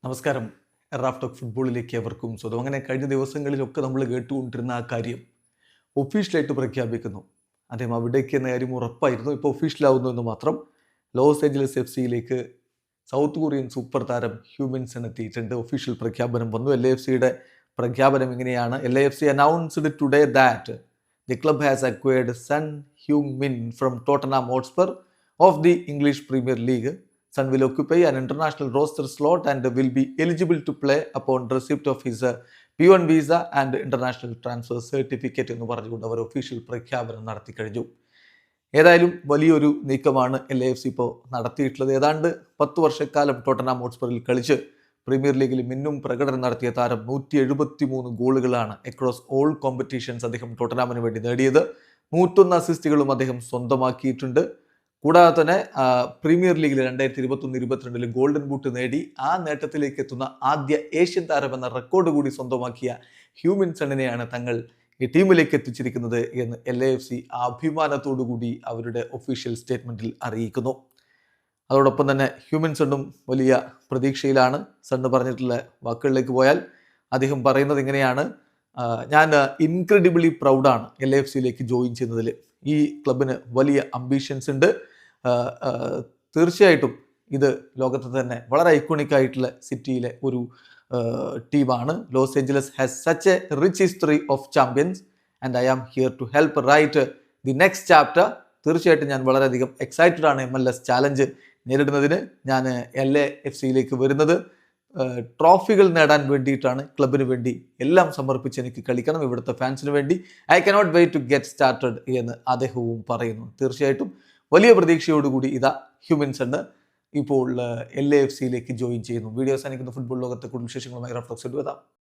നമസ്കാരം. Raf talk ഫുട്ബോളിലേക്ക് എവർക്കും സ്വന്തം. അങ്ങനെ കഴിഞ്ഞ ദിവസങ്ങളിലൊക്കെ നമ്മൾ കേട്ടുകൊണ്ടിരുന്ന ആ കാര്യം ഒഫീഷ്യലായിട്ട് പ്രഖ്യാപിക്കുന്നു. അദ്ദേഹം അവിടേക്ക് എന്ന കാര്യം ഉറപ്പായിരുന്നു. ഇപ്പോൾ ഒഫീഷ്യലാവുന്നു എന്ന് മാത്രം. ലോസ് ഏഞ്ചലസ് എഫ് സിയിലേക്ക് സൗത്ത് കൊറിയൻ സൂപ്പർ താരം ഹ്യൂമിൻസൺ എത്തിയിട്ടുണ്ട്. ഒഫീഷ്യൽ പ്രഖ്യാപനം വന്നു. LAFCയുടെ പ്രഖ്യാപനം ഇങ്ങനെയാണ്. LAFC announced today that the club has acquired Son ഹ്യൂമിൻ from Tottenham Hotspur of the English Premier League. Son will occupy an international roster slot and will be eligible to play upon receipt of his P1 visa and international transfer certificate എന്ന് പറഞ്ഞുകൊണ്ട് അവർ official പ്രഖ്യാപനം നടത്തി കഴിഞ്ഞു. ഏതായാലും വലിയൊരു നീക്കമാണ് LAFC ഇപ്പോൾ നടത്തിയിട്ടുള്ളത്. ഏതാണ്ട് 10 വർഷക്കാലം ടോട്ടൻഹാം ഹോട്ട്സ്പറിൽ കളിച്ച് പ്രീമിയർ ലീഗിൽ മിന്നും പ്രകടനം നടത്തിയ താരം 173 ഗോളുകളാണ് അക്രോസ് ഓൾ കോമ്പറ്റീഷൻസ് അദ്ദേഹം ടോട്ടൻഹാമിന് വേണ്ടി നേടിയത്. 101 അസിസ്റ്റുകളും അദ്ദേഹം സ്വന്തമാക്കിയിട്ടുണ്ട്. കൂടാതെ തന്നെ പ്രീമിയർ ലീഗിൽ 2021-22 ഗോൾഡൻ ബൂട്ട് നേടി ആ നേട്ടത്തിലേക്ക് എത്തുന്ന ആദ്യ ഏഷ്യൻ താരം എന്ന റെക്കോർഡ് കൂടി സ്വന്തമാക്കിയ ഹ്യൂമിൻസണിനെയാണ് തങ്ങൾ ഈ ടീമിലേക്ക് എത്തിച്ചിരിക്കുന്നത് എന്ന് LAFC അഭിമാനത്തോടു കൂടി അവരുടെ ഒഫീഷ്യൽ സ്റ്റേറ്റ്മെന്റിൽ അറിയിക്കുന്നു. അതോടൊപ്പം തന്നെ ഹ്യൂമിൻസണും വലിയ പ്രതീക്ഷയിലാണ്. സണ്ണ് പറഞ്ഞിട്ടുള്ള വാക്കുകളിലേക്ക് പോയാൽ അദ്ദേഹം പറയുന്നത് ഇങ്ങനെയാണ്: ഞാൻ ഇൻക്രെഡിബിളി പ്രൗഡാണ് LAFCയിലേക്ക് ജോയിൻ ചെയ്യുന്നതിൽ. ഈ ക്ലബിന് വലിയ അംബീഷൻസ് ഉണ്ട്. തീർച്ചയായിട്ടും ഇത് ലോകത്ത് തന്നെ വളരെ ഐക്കോണിക് ആയിട്ടുള്ള സിറ്റിയിലെ ഒരു ടീമാണ്. Los Angeles has such a rich history of champions and I am here to help write the next chapter. തീർച്ചയായിട്ടും ഞാൻ വളരെയധികം എക്സൈറ്റഡ് ആണ് MLS ചാലഞ്ച് നേരിടുന്നതിന്. ഞാൻ LAFCയിലേക്ക് വരുന്നത് ട്രോഫികൾ നേടാൻ വേണ്ടിയിട്ടാണ്. ക്ലബിന് വേണ്ടി എല്ലാം സമർപ്പിച്ച് എനിക്ക് കളിക്കണം, ഇവിടുത്തെ ഫാൻസിന് വേണ്ടി. I cannot wait to get started എന്ന് അദ്ദേഹവും പറയുന്നു. തീർച്ചയായിട്ടും വലിയ പ്രതീക്ഷയോടുകൂടി ഇതാ ഹ്യൂമിൻസൺ ഇപ്പോൾ LAFCയിലേക്ക് ജോയിൻ ചെയ്യുന്നു. വീഡിയോ അവസാനിക്കുന്ന ഫുട്ബോൾ ലോകത്തെ കൂടുതൽ വിശേഷങ്ങളുമായി റഫ്ലക്സ് എത്താം.